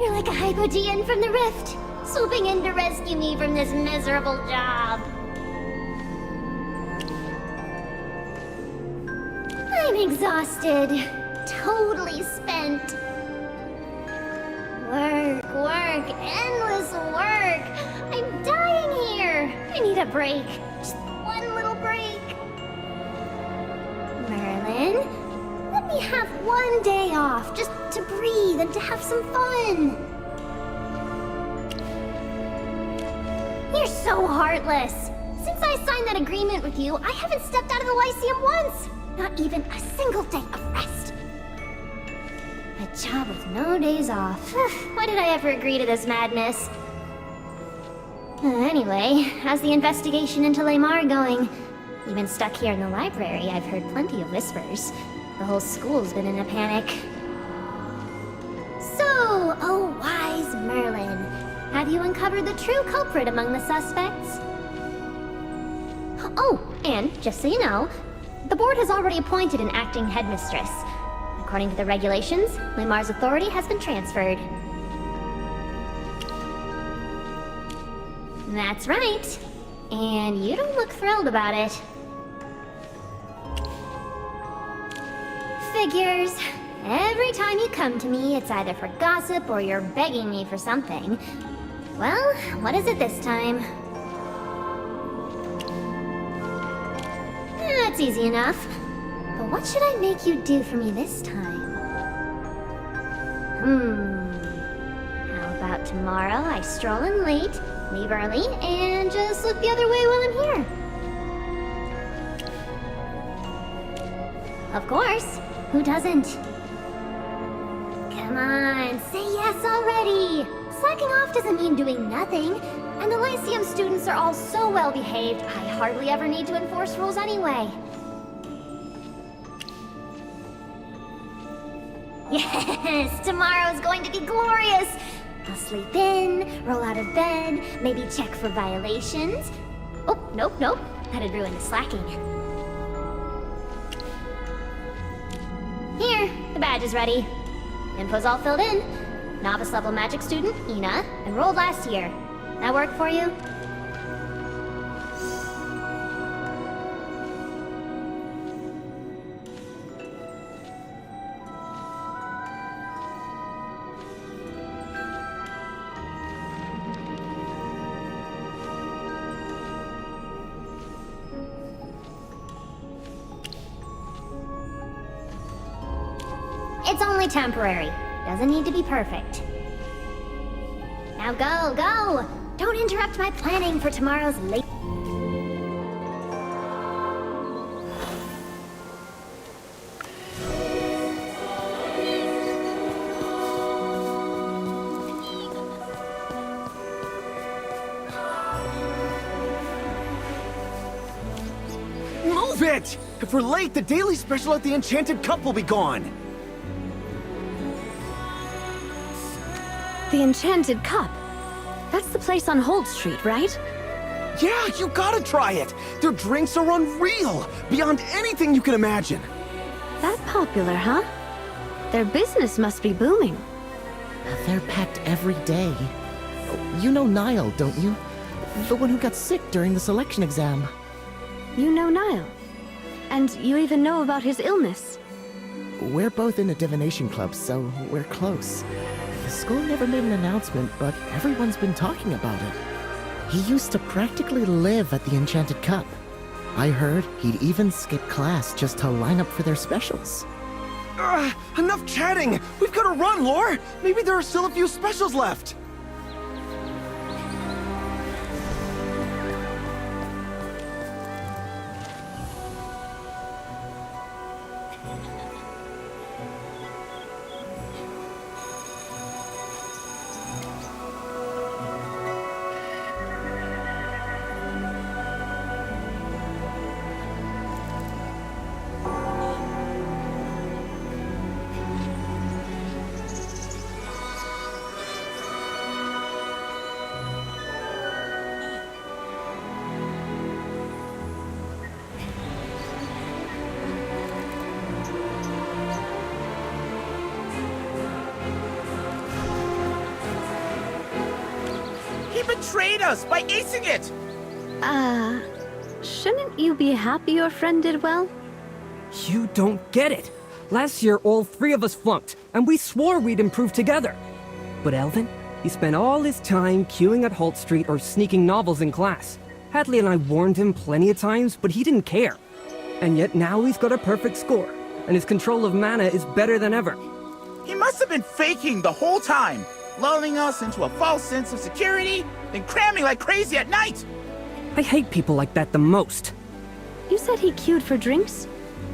You're like a Hypogean from the Rift, swooping in to rescue me from this miserable job. I'm exhausted. Totally spent. Work, endless work. I'm dying here. I need a break. Just one little break. Merlin, let me have one day off, just to breathe and to have some fun. You're so heartless. Since I signed that agreement with you, I haven't stepped out of the Lyceum once. Not even a single day of rest. A job with no days off. Why did I ever agree to this madness? Anyway, how's the investigation into Lamar going? You've been stuck here in the library. I've heard plenty of whispers. The whole school's been in a panic. So, oh wise Merlin, have you uncovered the true culprit among the suspects? Oh, and just so you know, the board has already appointed an acting headmistress. According to the regulations, Lamar's authority has been transferred. That's right. And you don't look thrilled about it. Figures. Every time you come to me, it's either for gossip or you're begging me for something. Well, what is it this time? That's easy enough. But what should I make you do for me this time? How about tomorrow I stroll in late, leave early, and just look the other way while I'm here? Of course. Who doesn't? Come on, say yes already! Slacking off doesn't mean doing nothing. And the Lyceum students are all so well behaved, I hardly ever need to enforce rules anyway. Yes, tomorrow's going to be glorious! I'll sleep in, roll out of bed, maybe check for violations. Oh, nope. That'd ruin the slacking. Here, the badge is ready. Info's all filled in. Novice level magic student, Ina, enrolled last year. That work for you? It's only temporary. Doesn't need to be perfect. Now go! Don't interrupt my planning for tomorrow's late... Move it! If we're late, the daily special at the Enchanted Cup will be gone. The Enchanted Cup? That's the place on Holt Street, right? Yeah, you gotta try it! Their drinks are unreal! Beyond anything you can imagine! That popular, huh? Their business must be booming. They're packed every day. You know Niall, don't you? The one who got sick during the selection exam. You know Niall? And you even know about his illness? We're both in a divination club, so we're close. The school never made an announcement, but everyone's been talking about it. He used to practically live at the Enchanted Cup. I heard he'd even skip class just to line up for their specials. Enough chatting! We've gotta run, Lore! Maybe there are still a few specials left! He betrayed us by acing it! Shouldn't you be happy your friend did well? You don't get it. Last year, all three of us flunked, and we swore we'd improve together. But Elvin, he spent all his time queuing at Holt Street or sneaking novels in class. Hadley and I warned him plenty of times, but he didn't care. And yet now he's got a perfect score, and his control of mana is better than ever. He must have been faking the whole time, lulling us into a false sense of security, then cramming like crazy at night! I hate people like that the most. You said he queued for drinks?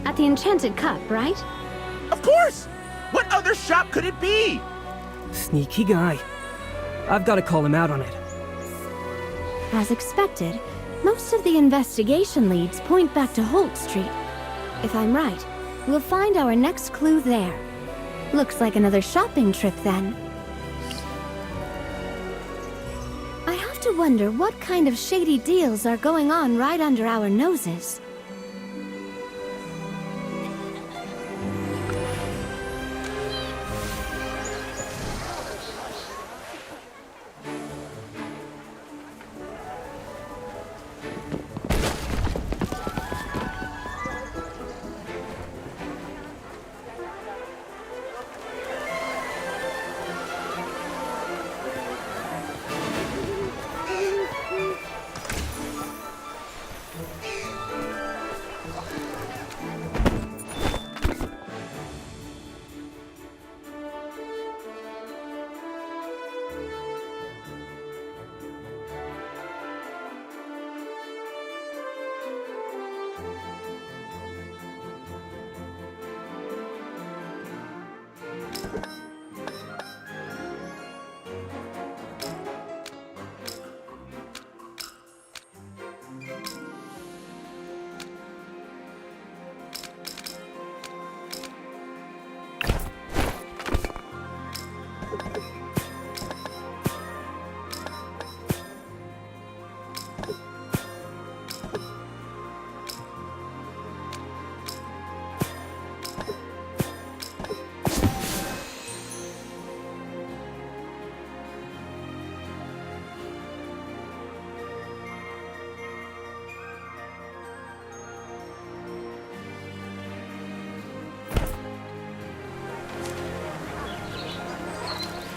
At the Enchanted Cup, right? Of course! What other shop could it be? Sneaky guy. I've got to call him out on it. As expected, most of the investigation leads point back to Holt Street. If I'm right, we'll find our next clue there. Looks like another shopping trip then. I have to wonder what kind of shady deals are going on right under our noses.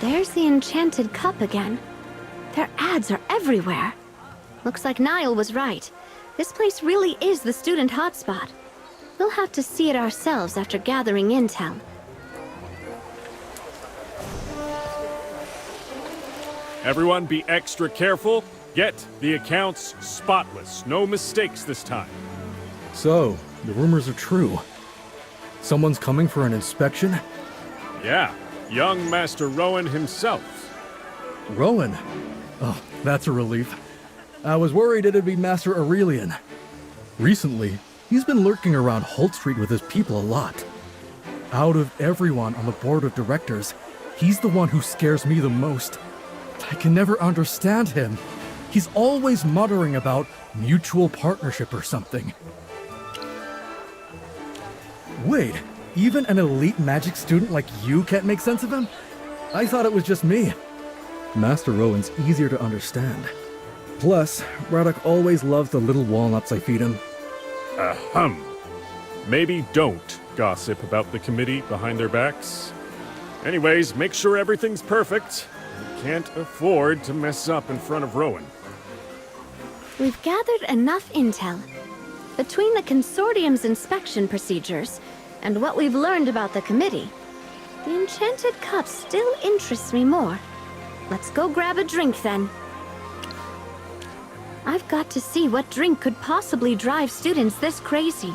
There's the Enchanted Cup again. Their ads are everywhere. Looks like Niall was right. This place really is the student hotspot. We'll have to see it ourselves after gathering intel. Everyone be extra careful. Get the accounts spotless. No mistakes this time. So, the rumors are true. Someone's coming for an inspection? Yeah, young Master Rowan himself. Rowan? Oh, that's a relief. I was worried it'd be Master Aurelian. Recently, he's been lurking around Holt Street with his people a lot. Out of everyone on the board of directors, he's the one who scares me the most. I can never understand him. He's always muttering about mutual partnership or something. Wait, even an elite magic student like you can't make sense of him? I thought it was just me. Master Rowan's easier to understand. Plus, Braddock always loves the little walnuts I feed him. Ahem. Maybe don't gossip about the committee behind their backs. Anyways, make sure everything's perfect. We can't afford to mess up in front of Rowan. We've gathered enough intel. Between the Consortium's inspection procedures and what we've learned about the committee, the Enchanted Cup still interests me more. Let's go grab a drink then. I've got to see what drink could possibly drive students this crazy.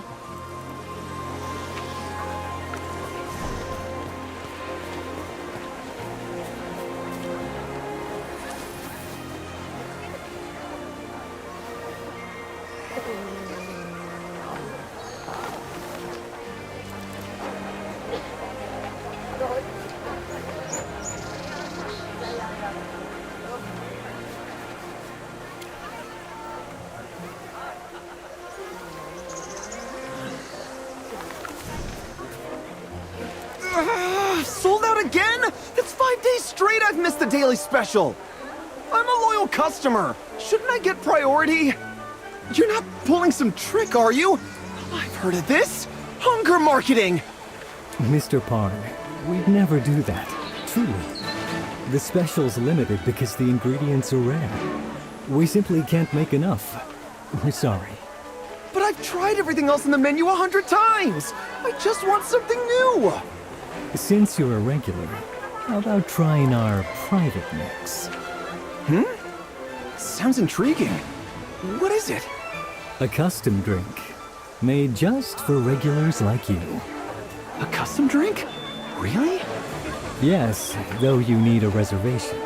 Sold out again? It's 5 days straight I've missed the daily special. I'm a loyal customer. Shouldn't I get priority? You're not pulling some trick, are you? I've heard of this. Hunger marketing. Mr. Parn, we'd never do that. Truly. The special's limited because the ingredients are rare. We simply can't make enough. We're sorry. But I've tried everything else in the menu 100 times. I just want something new. Since you're a regular, how about trying our private mix? Sounds intriguing. What is it? A custom drink. Made just for regulars like you. A custom drink? Really? Yes, though you need a reservation.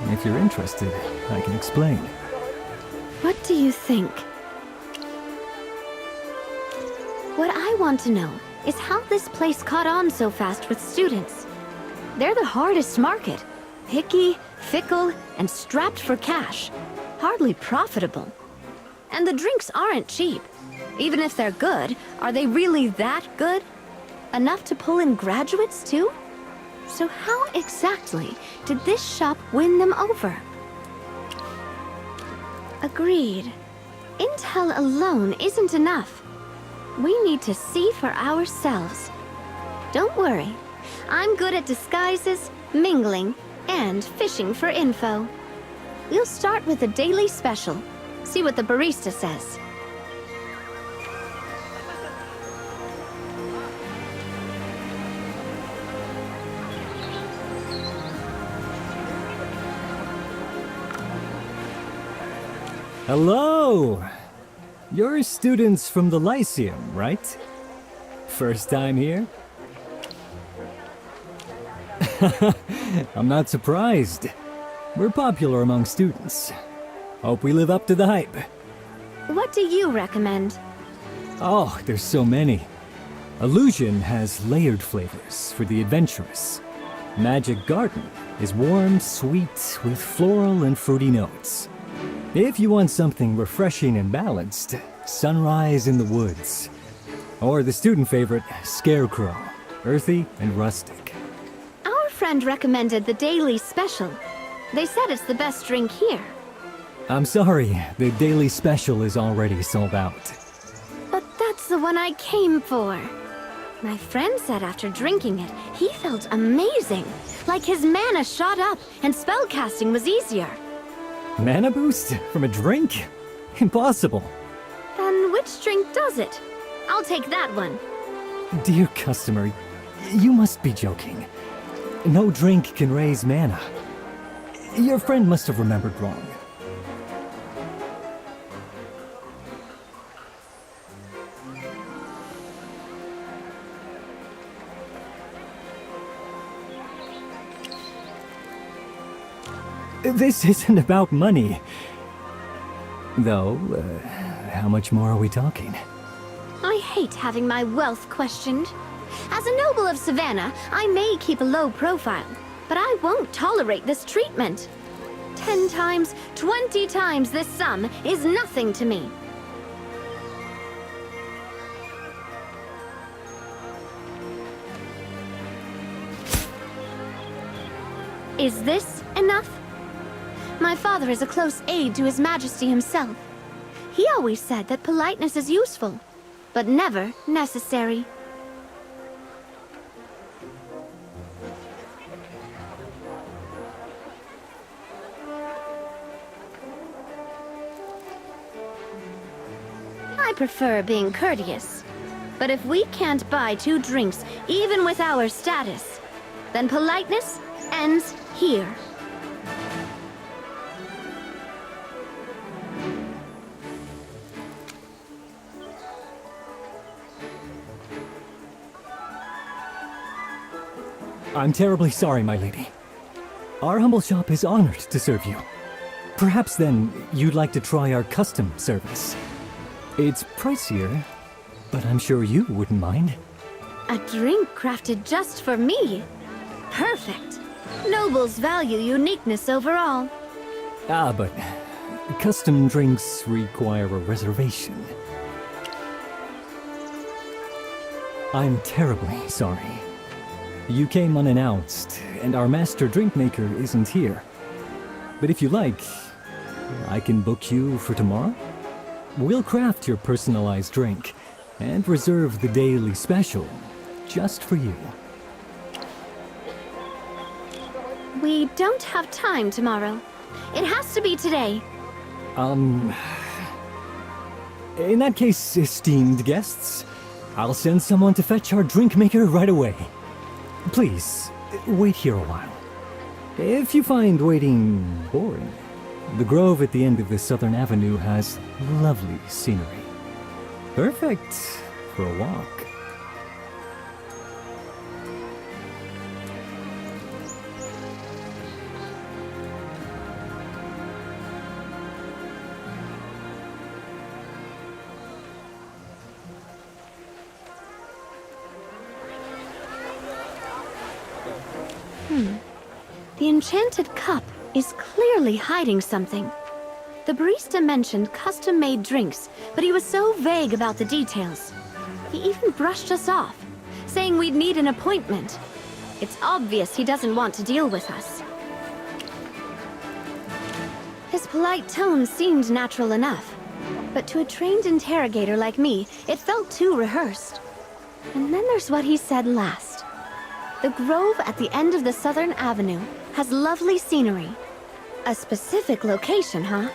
If you're interested, I can explain. What do you think? What I want to know is how this place caught on so fast with students. They're the hardest market. Picky, fickle, and strapped for cash. Hardly profitable. And the drinks aren't cheap. Even if they're good, are they really that good? Enough to pull in graduates, too? So how exactly did this shop win them over? Agreed. Intel alone isn't enough. We need to see for ourselves. Don't worry. I'm good at disguises, mingling, and fishing for info. We'll start with the daily special. See what the barista says. Hello! You're students from the Lyceum, right? First time here? I'm not surprised. We're popular among students. Hope we live up to the hype. What do you recommend? Oh, there's so many. Illusion has layered flavors for the adventurous. Magic Garden is warm, sweet, with floral and fruity notes. If you want something refreshing and balanced, Sunrise in the Woods. Or the student favorite, Scarecrow, earthy and rustic. Our friend recommended the daily special. They said it's the best drink here. I'm sorry, the daily special is already sold out. But that's the one I came for. My friend said after drinking it, he felt amazing. Like his mana shot up and spellcasting was easier. Mana boost from a drink? Impossible. Then which drink does it? I'll take that one. Dear customer, you must be joking. No drink can raise mana. Your friend must have remembered wrong. This isn't about money. Though, how much more are we talking? I hate having my wealth questioned. As a noble of Savannah, I may keep a low profile, but I won't tolerate this treatment. 10 times, 20 times this sum is nothing to me. Is this enough? My father is a close aide to His Majesty himself. He always said that politeness is useful, but never necessary. I prefer being courteous. But if we can't buy 2 drinks, even with our status, then politeness ends here. I'm terribly sorry, my lady. Our humble shop is honored to serve you. Perhaps then you'd like to try our custom service. It's pricier, but I'm sure you wouldn't mind. A drink crafted just for me. Perfect. Nobles value uniqueness overall. Ah, but custom drinks require a reservation. I'm terribly sorry. You came unannounced, and our master drink maker isn't here. But if you like, I can book you for tomorrow. We'll craft your personalized drink and reserve the daily special just for you. We don't have time tomorrow. It has to be today. In that case, esteemed guests, I'll send someone to fetch our drink maker right away. Please, wait here a while. If you find waiting boring, the grove at the end of the Southern Avenue has lovely scenery. Perfect for a walk. The enchanted cup is clearly hiding something. The barista mentioned custom-made drinks, but he was so vague about the details. He even brushed us off, saying we'd need an appointment. It's obvious he doesn't want to deal with us. His polite tone seemed natural enough, but to a trained interrogator like me, it felt too rehearsed. And then there's what he said last. The grove at the end of the Southern Avenue has lovely scenery. A specific location, huh?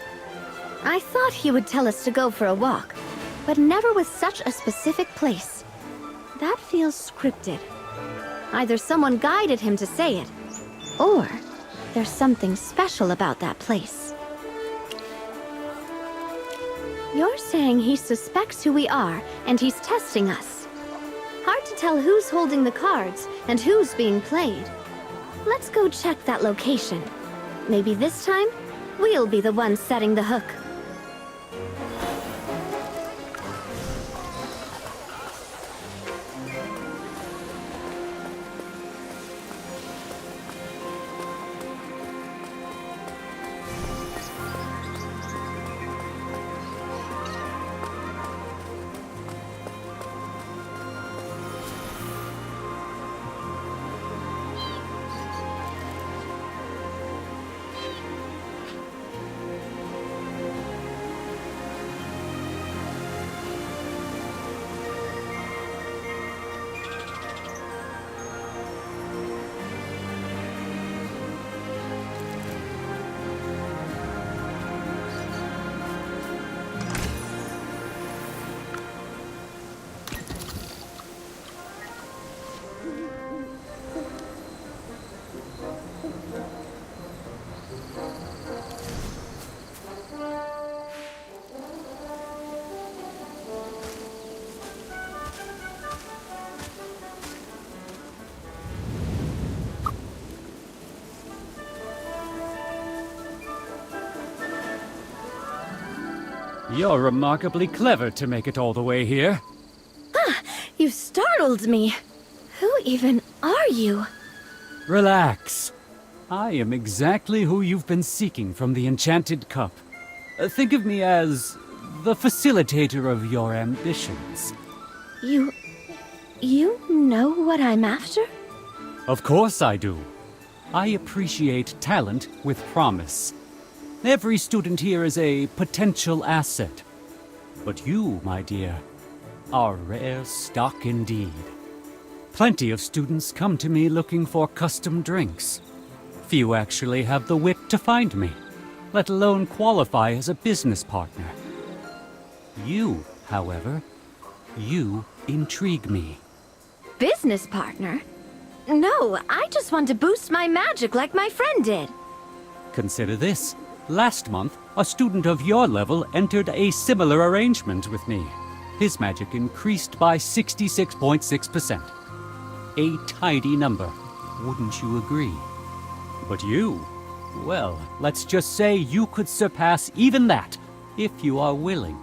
I thought he would tell us to go for a walk, but never with such a specific place. That feels scripted. Either someone guided him to say it, or there's something special about that place. You're saying he suspects who we are, and he's testing us. Hard to tell who's holding the cards and who's being played. Let's go check that location. Maybe this time, we'll be the ones setting the hook. You're remarkably clever to make it all the way here. You startled me. Who even are you? Relax. I am exactly who you've been seeking from the Enchanted Cup. Think of me as the facilitator of your ambitions. You know what I'm after? Of course I do. I appreciate talent with promise. Every student here is a potential asset. But you, my dear, are rare stock indeed. Plenty of students come to me looking for custom drinks. Few actually have the wit to find me, let alone qualify as a business partner. You, however, you intrigue me. Business partner? No, I just want to boost my magic like my friend did. Consider this. Last month, a student of your level entered a similar arrangement with me. His magic increased by 66.6%. A tidy number, wouldn't you agree? But you, well, let's just say you could surpass even that, if you are willing.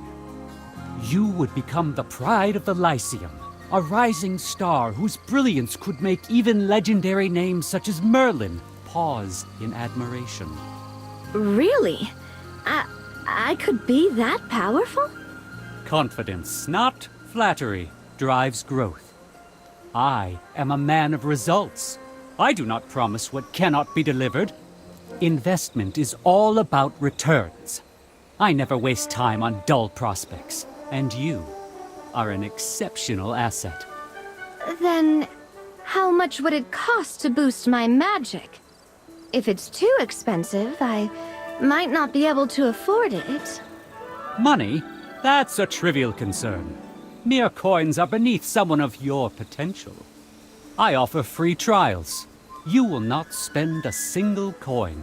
You would become the pride of the Lyceum, a rising star whose brilliance could make even legendary names such as Merlin pause in admiration. Really? I could be that powerful? Confidence, not flattery, drives growth. I am a man of results. I do not promise what cannot be delivered. Investment is all about returns. I never waste time on dull prospects, and you are an exceptional asset. Then, how much would it cost to boost my magic? If it's too expensive, I might not be able to afford it. Money? That's a trivial concern. Mere coins are beneath someone of your potential. I offer free trials. You will not spend a single coin.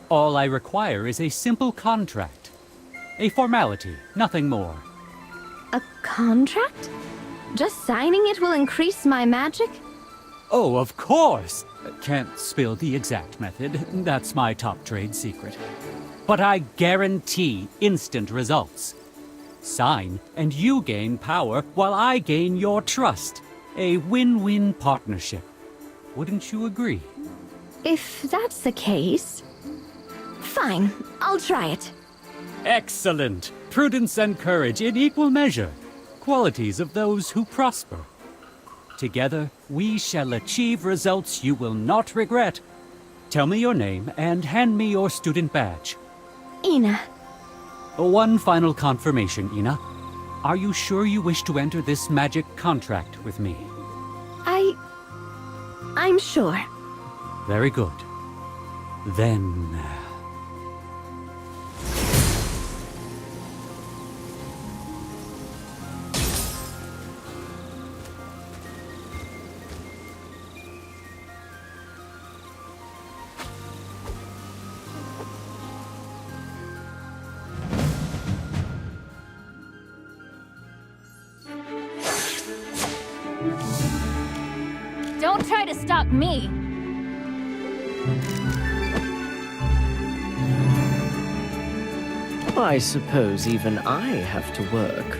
All I require is a simple contract. A formality, nothing more. A contract? Just signing it will increase my magic? Oh, of course! Can't spill the exact method. That's my top trade secret. But I guarantee instant results. Sign, and you gain power while I gain your trust. A win-win partnership. Wouldn't you agree? If that's the case... Fine, I'll try it. Excellent! Prudence and courage in equal measure. Qualities of those who prosper. Together, we shall achieve results you will not regret. Tell me your name and hand me your student badge. Ina. One final confirmation, Ina. Are you sure you wish to enter this magic contract with me? I'm sure. Very good. Then... Don't try to stop me. I suppose even I have to work.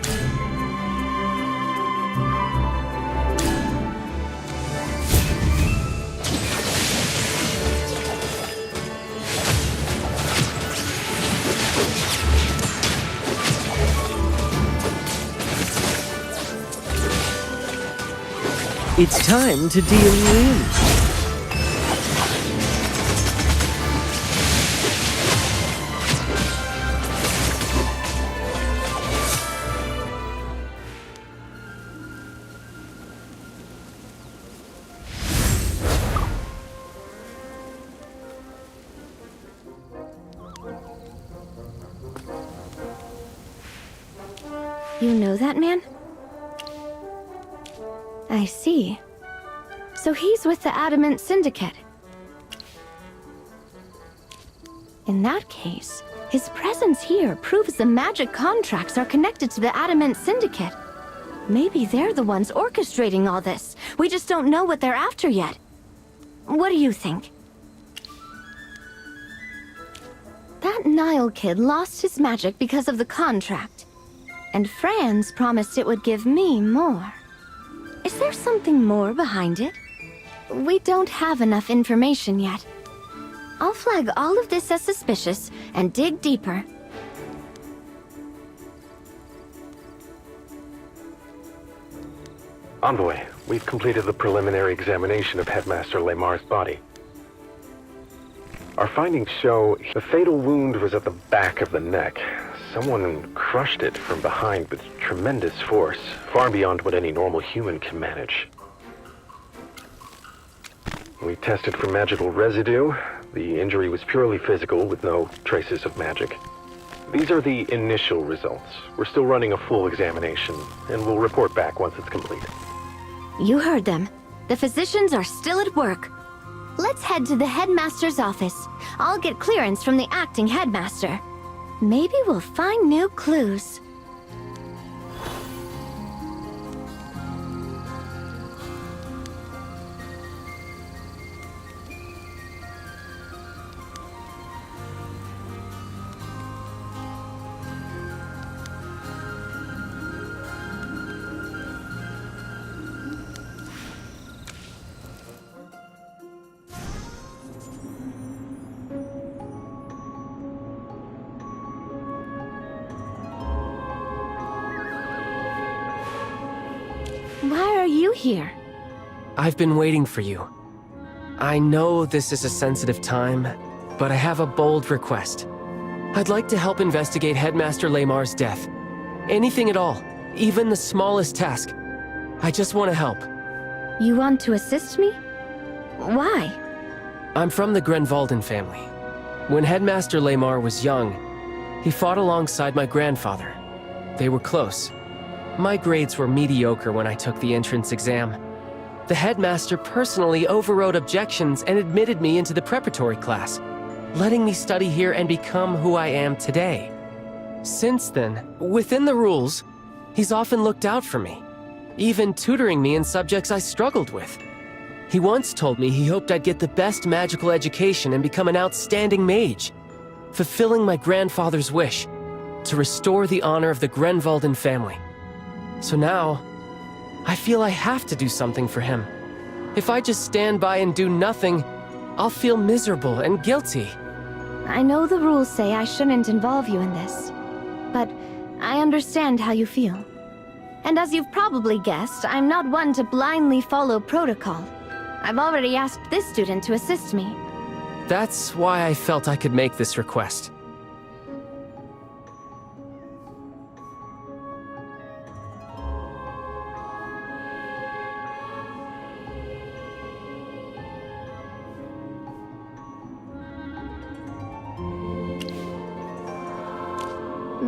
It's time to deal you in. You know that man? I see. So he's with the Adamant Syndicate. In that case, his presence here proves the magic contracts are connected to the Adamant Syndicate. Maybe they're the ones orchestrating all this. We just don't know what they're after yet. What do you think? That Nile kid lost his magic because of the contract. And Franz promised it would give me more. Is there something more behind it? We don't have enough information yet. I'll flag all of this as suspicious and dig deeper. Envoy, we've completed the preliminary examination of Headmaster Lamar's body. Our findings show the fatal wound was at the back of the neck. Someone crushed it from behind with tremendous force, far beyond what any normal human can manage. We tested for magical residue. The injury was purely physical with no traces of magic. These are the initial results. We're still running a full examination, and we'll report back once it's complete. You heard them. The physicians are still at work. Let's head to the headmaster's office. I'll get clearance from the acting headmaster. Maybe we'll find new clues. Why are you here? I've been waiting for you. I know this is a sensitive time, but I have a bold request. I'd like to help investigate Headmaster Laymar's death. Anything at all, even the smallest task. I just want to help. You want to assist me? Why? I'm from the Grenvalden family. When Headmaster Laymar was young, he fought alongside my grandfather. They were close. My grades were mediocre when I took the entrance exam. The headmaster personally overrode objections and admitted me into the preparatory class, letting me study here and become who I am today. Since then, within the rules, he's often looked out for me, even tutoring me in subjects I struggled with. He once told me he hoped I'd get the best magical education and become an outstanding mage, fulfilling my grandfather's wish to restore the honor of the Grenvalden family. So now, I feel I have to do something for him. If I just stand by and do nothing, I'll feel miserable and guilty. I know the rules say I shouldn't involve you in this, but I understand how you feel. And as you've probably guessed, I'm not one to blindly follow protocol. I've already asked this student to assist me. That's why I felt I could make this request.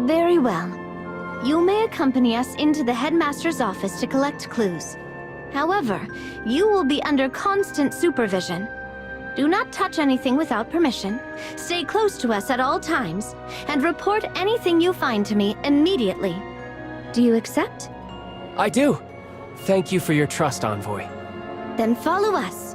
Very well. You may accompany us into the headmaster's office to collect clues. However, you will be under constant supervision. Do not touch anything without permission, stay close to us at all times, and report anything you find to me immediately. Do you accept? I do. Thank you for your trust, Envoy. Then follow us.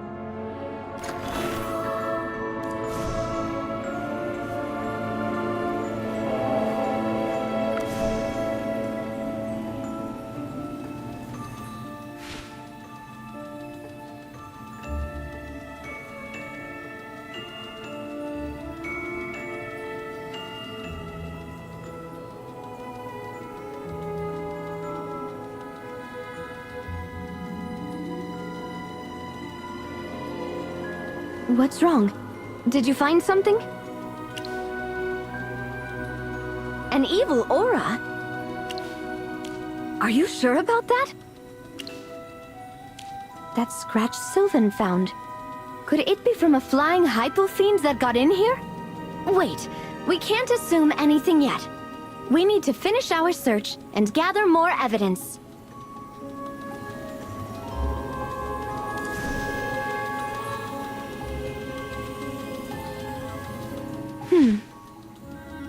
What's wrong? Did you find something? An evil aura? Are you sure about that? That scratch Sylvan found. Could it be from a flying hypofiend that got in here? Wait, we can't assume anything yet. We need to finish our search and gather more evidence.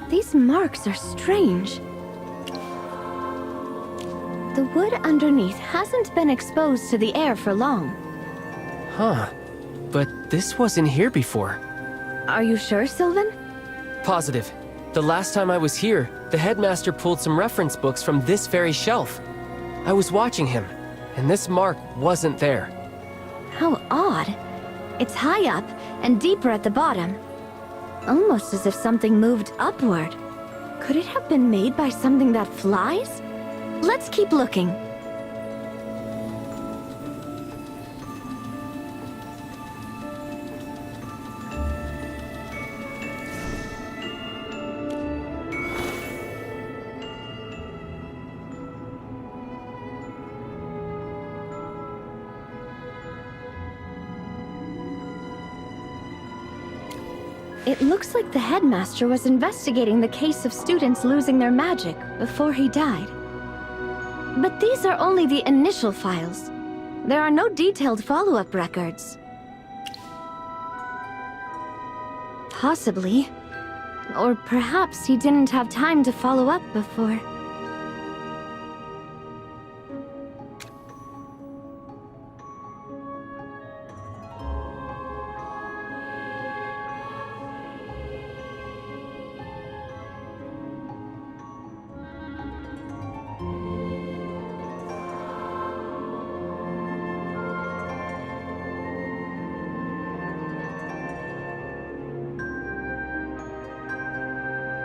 These marks are strange. The wood underneath hasn't been exposed to the air for long. Huh. But this wasn't here before. Are you sure, Sylvan? Positive. The last time I was here, the headmaster pulled some reference books from this very shelf. I was watching him, and this mark wasn't there. How odd. It's high up and deeper at the bottom. Almost as if something moved upward. Could it have been made by something that flies? Let's keep looking. It looks like the headmaster was investigating the case of students losing their magic before he died. But these are only the initial files. There are no detailed follow-up records. Possibly. Or perhaps he didn't have time to follow up before.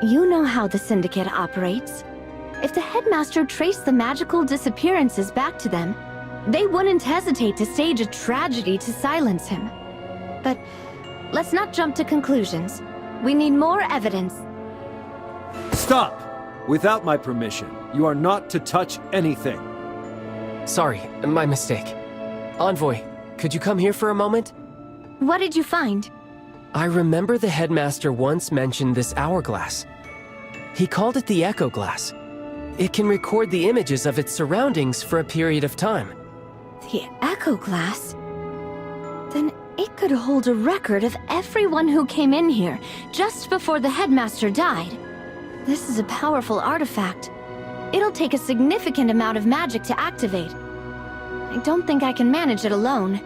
You know how the Syndicate operates. If the headmaster traced the magical disappearances back to them, they wouldn't hesitate to stage a tragedy to silence him. But let's not jump to conclusions. We need more evidence. Stop! Without my permission, you are not to touch anything. Sorry, my mistake. Envoy, could you come here for a moment? What did you find? I remember the headmaster once mentioned this hourglass. He called it the Echo Glass. It can record the images of its surroundings for a period of time. The Echo Glass? Then it could hold a record of everyone who came in here just before the headmaster died. This is a powerful artifact. It'll take a significant amount of magic to activate. I don't think I can manage it alone.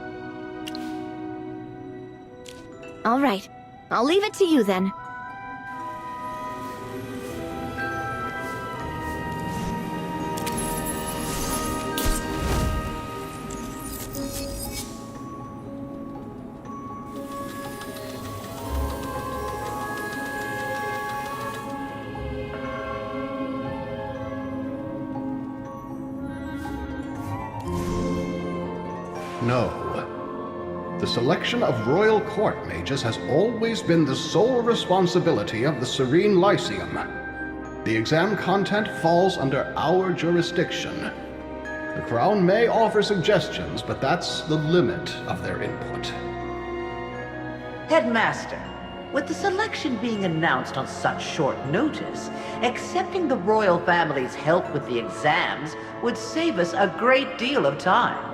All right, I'll leave it to you then. No. The selection of royal court mages has always been the sole responsibility of the Serene Lyceum. The exam content falls under our jurisdiction. The Crown may offer suggestions, but that's the limit of their input. Headmaster, with the selection being announced on such short notice, accepting the royal family's help with the exams would save us a great deal of time.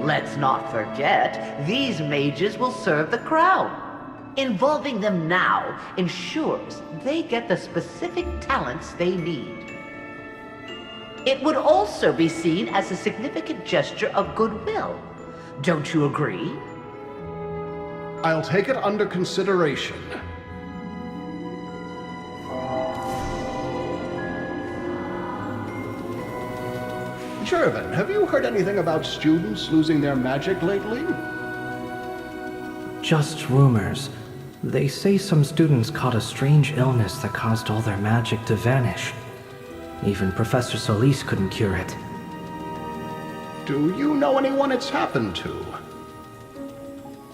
Let's not forget, these mages will serve the crown. Involving them now ensures they get the specific talents they need. It would also be seen as a significant gesture of goodwill. Don't you agree? I'll take it under consideration. Jervin, have you heard anything about students losing their magic lately? Just rumors. They say some students caught a strange illness that caused all their magic to vanish. Even Professor Solis couldn't cure it. Do you know anyone it's happened to?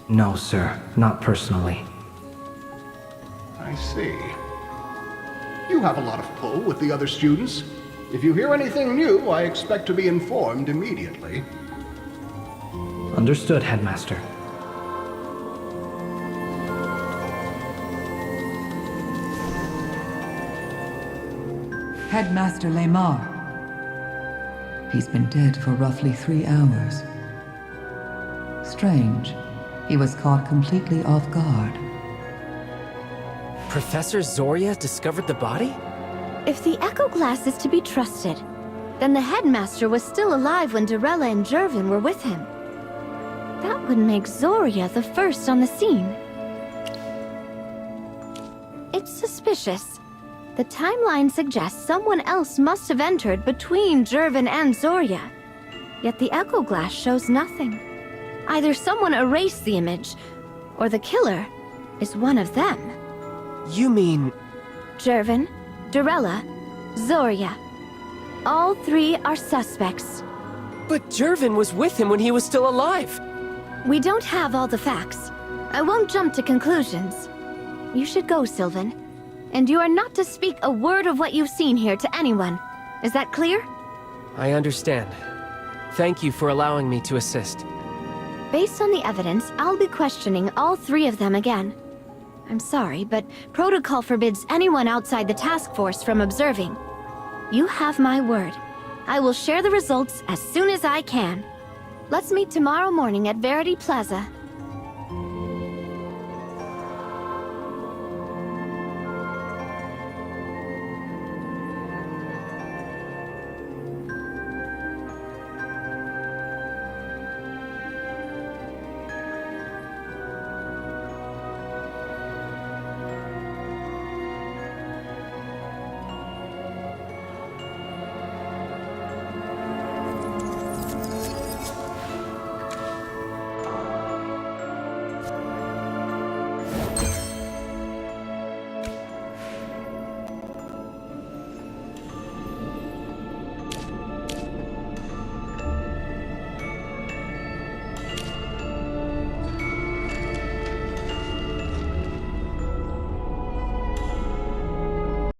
No, sir. Not personally. I see. You have a lot of pull with the other students. If you hear anything new, I expect to be informed immediately. Understood, Headmaster. Headmaster Lamar. He's been dead for roughly 3 hours. Strange. He was caught completely off guard. Professor Zoria discovered the body? If the Echo Glass is to be trusted, then the headmaster was still alive when Dorella and Jervin were with him. That would make Zoria the first on the scene. It's suspicious. The timeline suggests someone else must have entered between Jervin and Zoria. Yet the Echo Glass shows nothing. Either someone erased the image, or the killer is one of them. You mean... Jervin, Dorella, Zoria. All 3 are suspects. But Jervin was with him when he was still alive. We don't have all the facts. I won't jump to conclusions. You should go, Sylvan. And you are not to speak a word of what you've seen here to anyone. Is that clear? I understand. Thank you for allowing me to assist. Based on the evidence, I'll be questioning all 3 of them again. I'm sorry, but protocol forbids anyone outside the task force from observing. You have my word. I will share the results as soon as I can. Let's meet tomorrow morning at Verity Plaza